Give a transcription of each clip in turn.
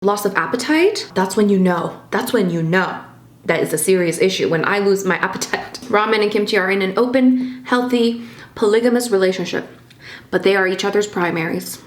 loss of appetite, that's when you know. That's when you know that is a serious issue. When I lose my appetite. Ramen and kimchi are in an open, healthy, polygamous relationship, but they are each other's primaries.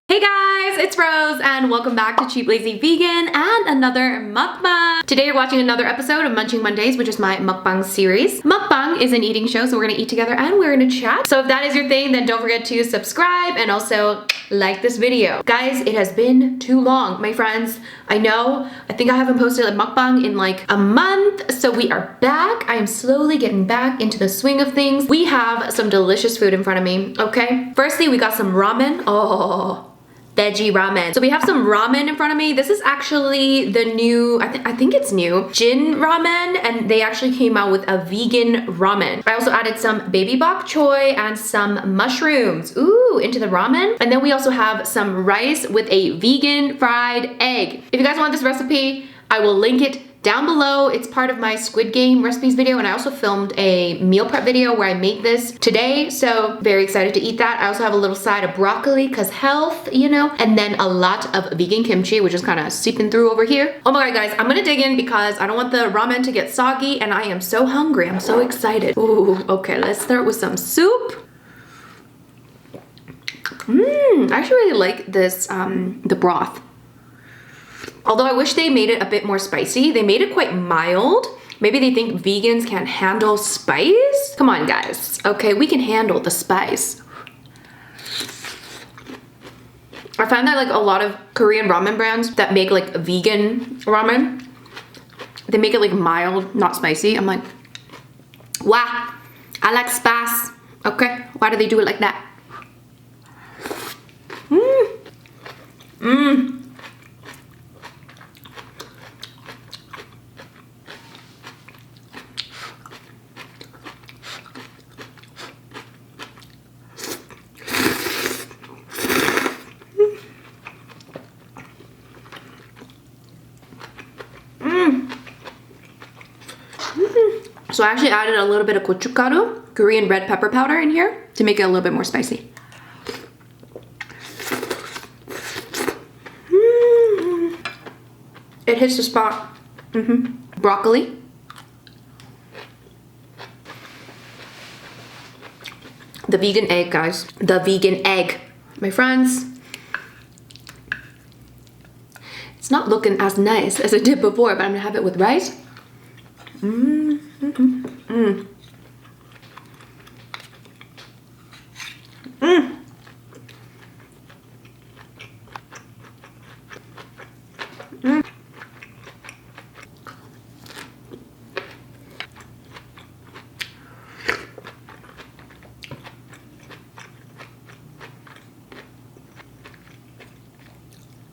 Hey guys, it's Rose and welcome back to Cheap Lazy Vegan and another mukbang. Today you're watching another episode of Munching Mondays, which is my mukbang series. Mukbang is an eating show, so we're gonna eat together and we're gonna chat. So if that is your thing, then don't forget to subscribe and also like this video. Guys, it has been too long, my friends. I know, I think I haven't posted a mukbang in like a month, so we are back. I am slowly getting back into the swing of things. We have some delicious food in front of me, okay? Firstly, we got some ramen. Oh, veggie ramen. So we have some ramen in front of me. This is actually the new, I think it's new, Jin Ramen, and they actually came out with a vegan ramen. I also added some baby bok choy and some mushrooms, ooh, into the ramen. And then we also have some rice with a vegan fried egg. If you guys want this recipe, I will link it down below. It's part of my Squid Game recipes video, and I also filmed a meal prep video where I made this today, so very excited to eat that. I also have a little side of broccoli because health, you know, and then a lot of vegan kimchi, which is kind of seeping through over here. Oh my god, guys, I'm gonna dig in because I don't want the ramen to get soggy, and I am so hungry. I'm so excited. Ooh, okay, let's start with some soup. I actually really like this, the broth. Although I wish they made it a bit more spicy. They made it quite mild. Maybe they think vegans can't handle spice? Come on, guys. Okay, we can handle the spice. I find that like a lot of Korean ramen brands that make like vegan ramen, they make it like mild, not spicy. I'm like, wow, I like spice. Okay, why do they do it like that? So I actually added a little bit of gochugaru, Korean red pepper powder, in here to make it a little bit more spicy. It hits the spot. Broccoli. The vegan egg, guys. The vegan egg. My friends, it's not looking as nice as it did before, but I'm gonna have it with rice.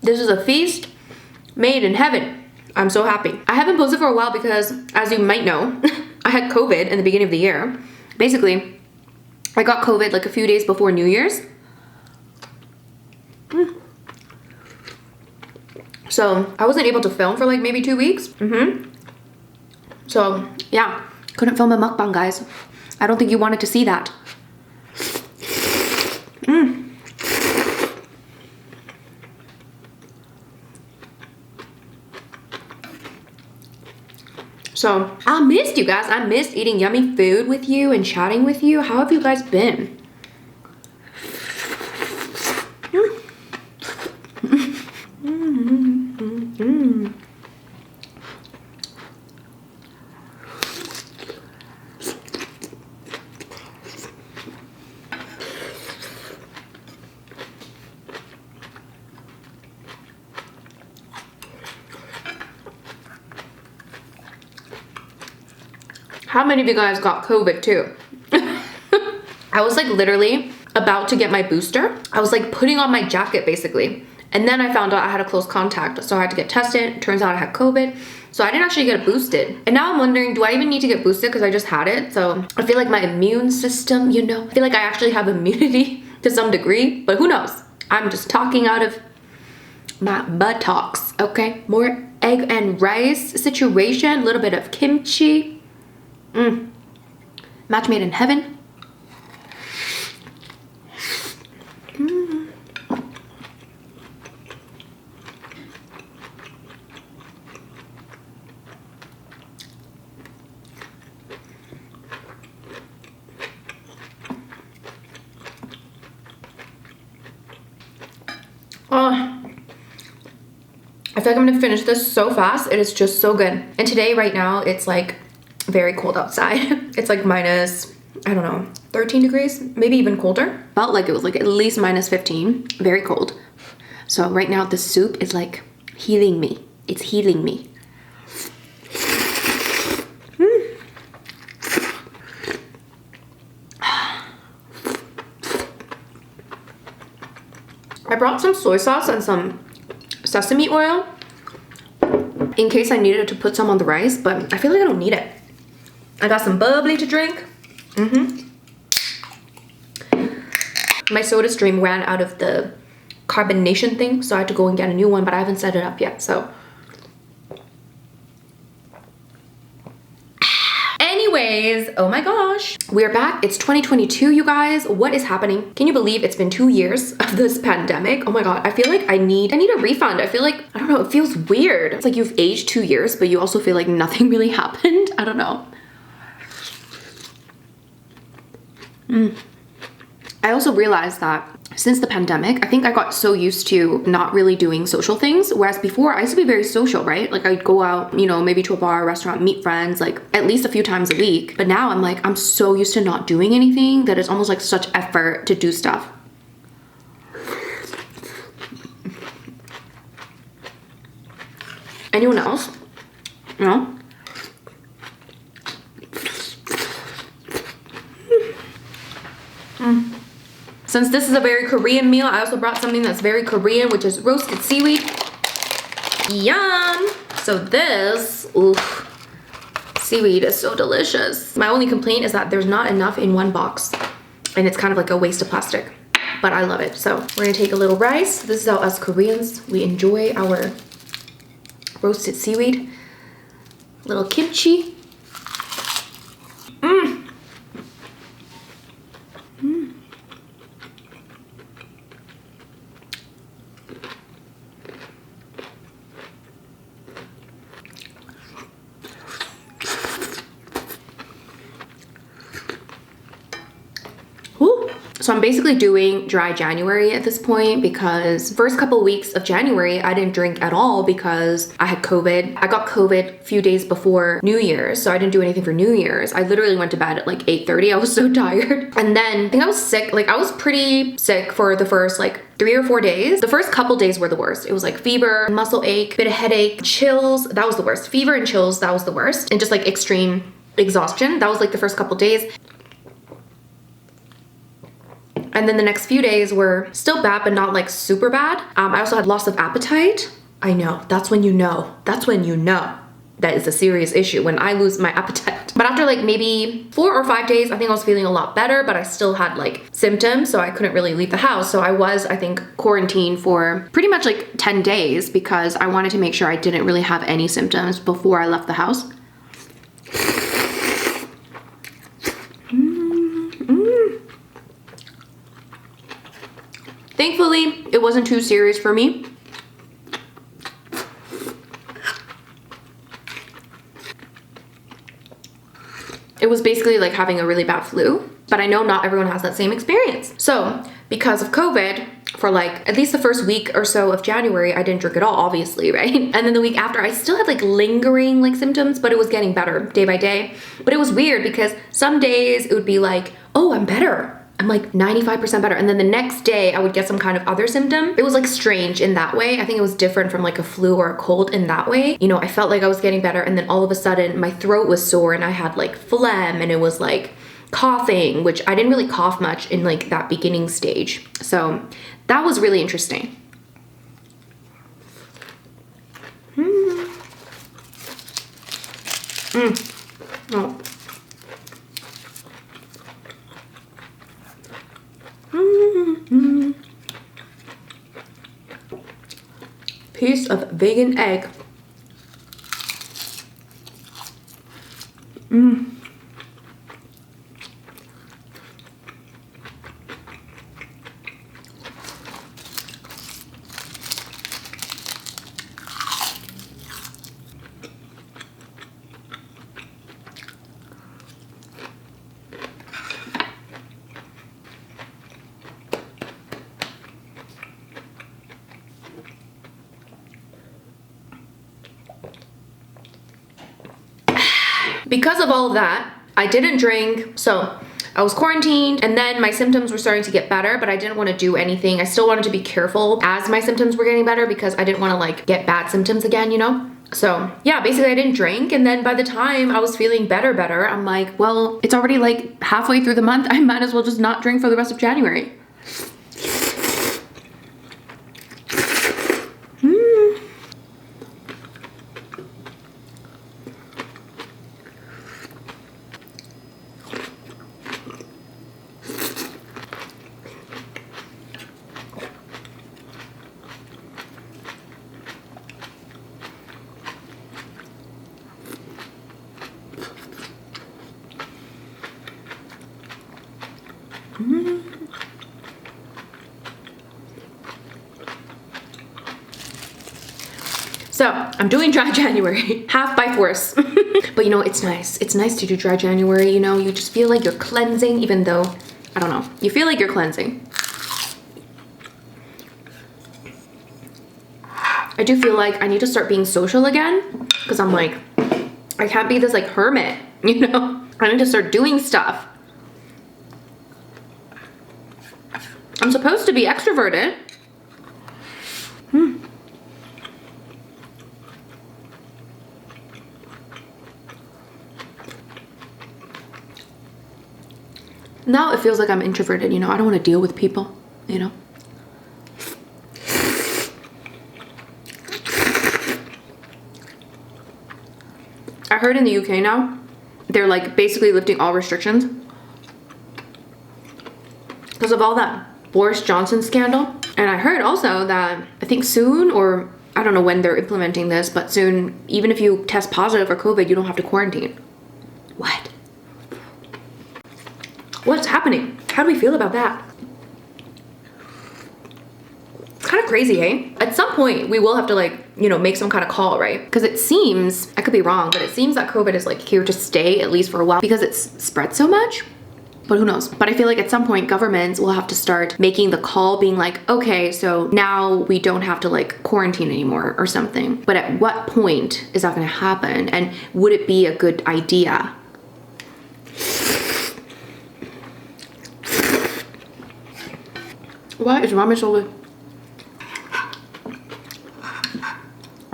This is a feast made in heaven. I'm so happy. I haven't posted for a while because, as you might know, I had COVID in the beginning of the year. Basically, I got COVID like a few days before New Year's. So I wasn't able to film for like maybe 2 weeks. So yeah, couldn't film a mukbang, guys. I don't think you wanted to see that. So I missed you guys. I missed eating yummy food with you and chatting with you. How have you guys been? How many of you guys got COVID too? I was like literally about to get my booster. I was like putting on my jacket basically. And then I found out I had a close contact. So I had to get tested. Turns out I had COVID. So I didn't actually get boosted. And now I'm wondering, do I even need to get boosted because I just had it? So I feel like my immune system, you know, I feel like I actually have immunity to some degree, but who knows? I'm just talking out of my buttocks, okay? More egg and rice situation, a little bit of kimchi. Match made in heaven. Oh, I feel like I'm gonna finish this so fast. It is just so good. And today, right now, it's like very cold outside. It's like minus, I don't know, 13 degrees, maybe even colder. Felt like it was like at least minus 15, very cold. So right now, the soup is like healing me. It's healing me. I brought some soy sauce and some sesame oil in case I needed to put some on the rice, but I feel like I don't need it. I got some bubbly to drink. My soda stream ran out of the carbonation thing, so I had to go and get a new one, but I haven't set it up yet, so. Anyways, oh my gosh, we're back. It's 2022, you guys. What is happening? Can you believe it's been 2 years of this pandemic? Oh my God, I feel like I need a refund. I feel like, I don't know, it feels weird. It's like you've aged 2 years, but you also feel like nothing really happened. I don't know. I also realized that since the pandemic, I think I got so used to not really doing social things. Whereas before I used to be very social, right? Like I'd go out, you know, maybe to a bar, restaurant, meet friends, like at least a few times a week. But now I'm like, I'm so used to not doing anything that it's almost like such effort to do stuff. Anyone else? No? Since this is a very Korean meal, I also brought something that's very Korean, which is roasted seaweed. Yum! So this, oof, seaweed is so delicious. My only complaint is that there's not enough in one box, and it's kind of like a waste of plastic, but I love it. So we're gonna take a little rice. This is how us Koreans, we enjoy our roasted seaweed. Little kimchi. So I'm basically doing dry January at this point because first couple weeks of January, I didn't drink at all because I had COVID. I got COVID a few days before New Year's, so I didn't do anything for New Year's. I literally went to bed at like 8:30. I was so tired. And then I think I was sick. Like I was pretty sick for the first like 3 or 4 days. The first couple days were the worst. It was like fever, muscle ache, bit of headache, chills. That was the worst. Fever and chills, that was the worst. And just like extreme exhaustion. That was like the first couple days. And then the next few days were still bad, but not like super bad. I also had loss of appetite. I know, that's when you know. That's when you know that is a serious issue, when I lose my appetite. But after like maybe 4 or 5 days, I think I was feeling a lot better, but I still had like symptoms, so I couldn't really leave the house. So I was, I think, quarantined for pretty much like 10 days because I wanted to make sure I didn't really have any symptoms before I left the house. Thankfully, it wasn't too serious for me. It was basically like having a really bad flu, but I know not everyone has that same experience. So because of COVID, for like at least the first week or so of January, I didn't drink at all, obviously, right? And then the week after, I still had like lingering like symptoms, but it was getting better day by day. But it was weird because some days it would be like, oh, I'm better. I'm like 95% better. And then the next day I would get some kind of other symptom. It was like strange in that way. I think it was different from like a flu or a cold in that way. You know, I felt like I was getting better and then all of a sudden my throat was sore and I had like phlegm and it was like coughing, which I didn't really cough much in like that beginning stage. So that was really interesting. Oh. Piece of vegan egg. because of all of that, I didn't drink. So I was quarantined, and then my symptoms were starting to get better, but I didn't want to do anything. I still wanted to be careful as my symptoms were getting better because I didn't want to like get bad symptoms again, you know? So yeah, basically I didn't drink, and then by the time I was feeling better, I'm like, well, it's already like halfway through the month. I might as well just not drink for the rest of January. So I'm doing dry January, half by force. But you know, it's nice. It's nice to do dry January, you know, you just feel like you're cleansing, even though, I don't know, you feel like you're cleansing. I do feel like I need to start being social again, because I'm like, I can't be this like hermit, you know? I need to start doing stuff. I'm supposed to be extroverted. Now it feels like I'm introverted, you know? I don't want to deal with people, you know? I heard in the UK now, they're like basically lifting all restrictions because of all that Boris Johnson scandal. And I heard also that I think soon, or I don't know when they're implementing this, but soon, even if you test positive for COVID, you don't have to quarantine. What? What's happening? How do we feel about that? It's kind of crazy, hey? At some point, we will have to like, you know, make some kind of call, right? Because it seems, I could be wrong, but it seems that COVID is like here to stay, at least for a while, because it's spread so much. But who knows? But I feel like at some point governments will have to start making the call, being like, okay, so now we don't have to like quarantine anymore or something. But at what point is that gonna happen? And would it be a good idea? Why is ramen so good?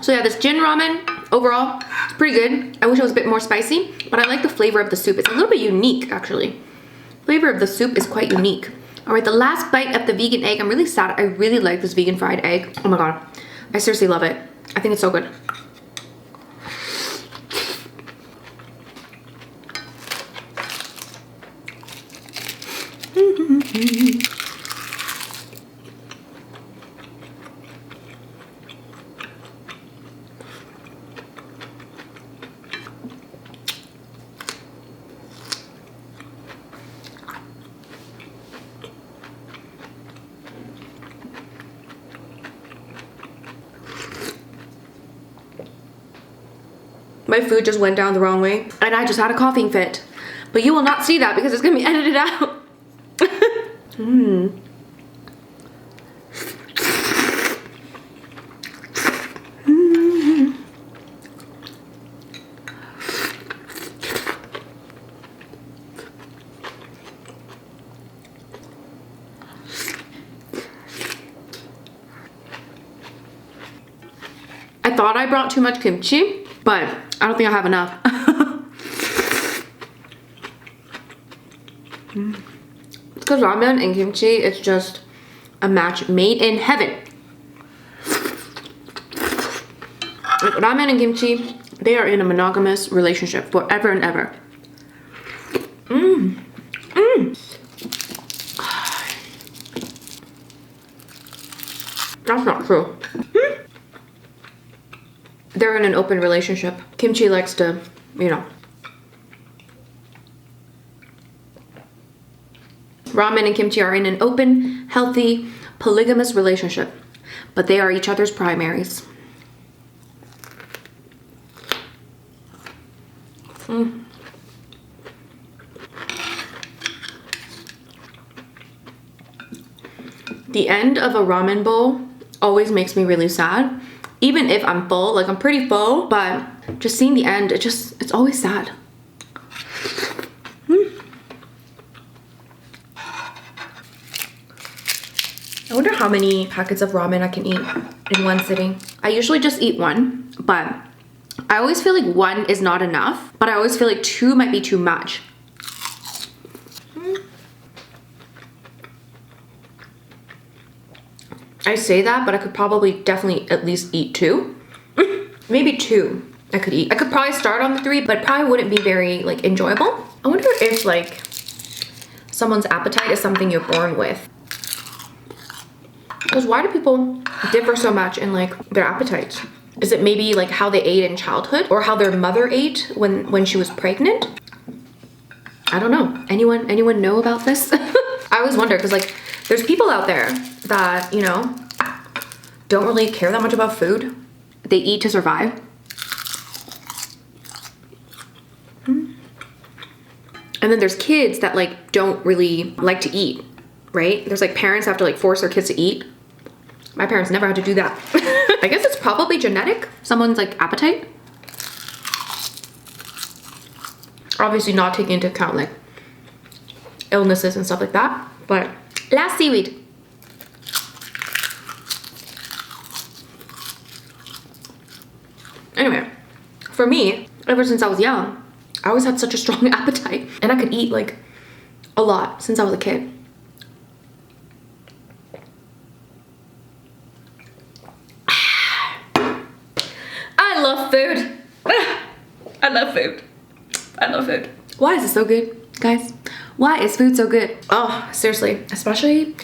So yeah, this Jin Ramen, overall, it's pretty good. I wish it was a bit more spicy, but I like the flavor of the soup. It's a little bit unique, actually. Flavor of the soup is quite unique. All right, the last bite of the vegan egg. I'm really sad. I really like this vegan fried egg. Oh my God. I seriously love it. I think it's so good. My food just went down the wrong way and I just had a coughing fit. But you will not see that because it's gonna be edited out. I thought I brought too much kimchi, but I don't think I have enough. Because ramen and kimchi, it's just a match made in heaven. Like, ramen and kimchi, they are in a monogamous relationship forever and ever. That's not true. They're in an open relationship. Kimchi likes to, you know. Ramen and kimchi are in an open, healthy, polygamous relationship, but they are each other's primaries. The end of a ramen bowl always makes me really sad. Even if I'm full, like I'm pretty full, but just seeing the end, it's always sad. wonder how many packets of ramen I can eat in one sitting. I usually just eat one, but I always feel like one is not enough, but I always feel like two might be too much. I say that, but I could probably definitely at least eat two. Maybe two I could eat. I could probably start on the three, but probably wouldn't be very like enjoyable. I wonder if like someone's appetite is something you're born with. Because why do people differ so much in like their appetites? Is it maybe like how they ate in childhood or how their mother ate when she was pregnant? I don't know. Anyone know about this? I always wonder because like there's people out there that, you know, don't really care that much about food. They eat to survive. And then there's kids that like don't really like to eat, right? There's like parents have to like force their kids to eat. My parents never had to do that. I guess it's probably genetic. Someone's like appetite. Obviously not taking into account like illnesses and stuff like that. But last seaweed. Anyway, for me, ever since I was young, I always had such a strong appetite and I could eat like a lot since I was a kid. I love food. I love food. I love food. Why is it so good, guys? Why is food so good? Oh, seriously, especially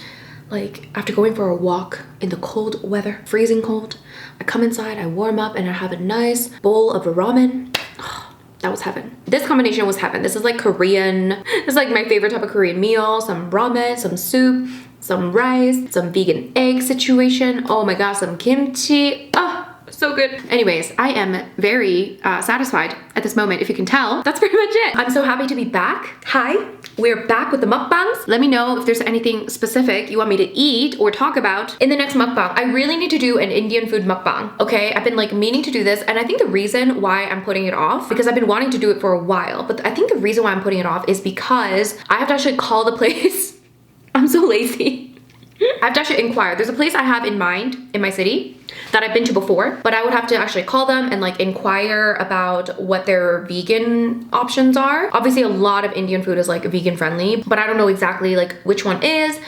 like after going for a walk in the cold weather, freezing cold, I come inside, I warm up and I have a nice bowl of ramen. Oh, that was heaven. This combination was heaven. This is like Korean. This is like my favorite type of Korean meal. Some ramen, some soup, some rice, some vegan egg situation. Oh my gosh, some kimchi. Oh, so good. Anyways, I am very satisfied at this moment, if you can tell. That's pretty much it. I'm so happy to be back. Hi, we're back with the mukbangs. Let me know if there's anything specific you want me to eat or talk about in the next mukbang. I really need to do an Indian food mukbang, okay? I've been like meaning to do this, and I think the reason why I'm putting it off, because I've been wanting to do it for a while, but I think the reason why I'm putting it off is because I have to actually call the place. I'm so lazy. I have to actually inquire. There's a place I have in mind in my city that I've been to before, but I would have to actually call them and like inquire about what their vegan options are. Obviously a lot of Indian food is like vegan friendly, but I don't know exactly like which one is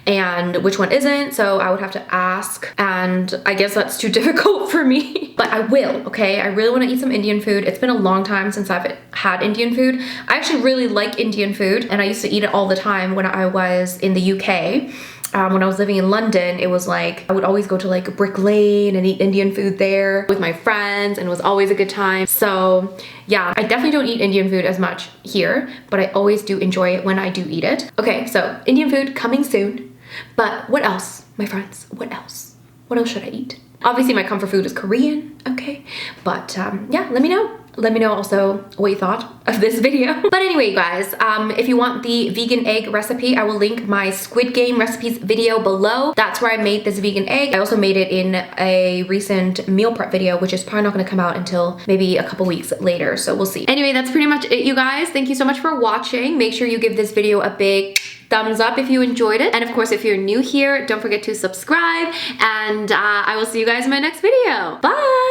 and which one isn't, so I would have to ask, and I guess that's too difficult for me. But I will, okay? I really want to eat some Indian food. It's been a long time since I've had Indian food. I actually really like Indian food, and I used to eat it all the time when I was in the UK. When I was living in London, it was like I would always go to like Brick Lane and eat Indian food there with my friends, and it was always a good time. So yeah, I definitely don't eat Indian food as much here, but I always do enjoy it when I do eat it. Okay, so Indian food coming soon. But what else, my friends? What else? What else should I eat? Obviously my comfort food is Korean, okay? But yeah, let me know. Let me know also what you thought of this video. But anyway, guys, if you want the vegan egg recipe, I will link my Squid Game recipes video below. That's where I made this vegan egg. I also made it in a recent meal prep video, which is probably not gonna come out until maybe a couple weeks later, so we'll see. Anyway, that's pretty much it, you guys. Thank you so much for watching. Make sure you give this video a big thumbs up if you enjoyed it. And of course, if you're new here, don't forget to subscribe, and I will see you guys in my next video. Bye!